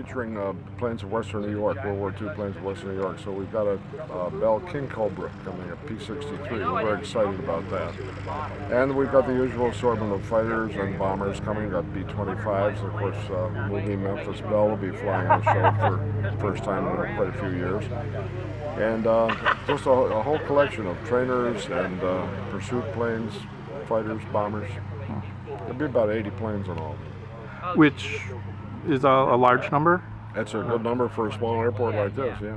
featuring planes of Western New York, World War II planes of Western New York. So we've got a Bell King Cobra coming, a P-63. We're very excited about that. And we've got the usual assortment of fighters and bombers coming. We've got B-25s. Of course, movie Memphis Belle will be flying the show for the first time in quite a few years. And just a whole collection of trainers and pursuit planes, fighters, bombers. There'll be about 80 planes in all. Which is a large number? That's a good number for a small airport like this, yeah.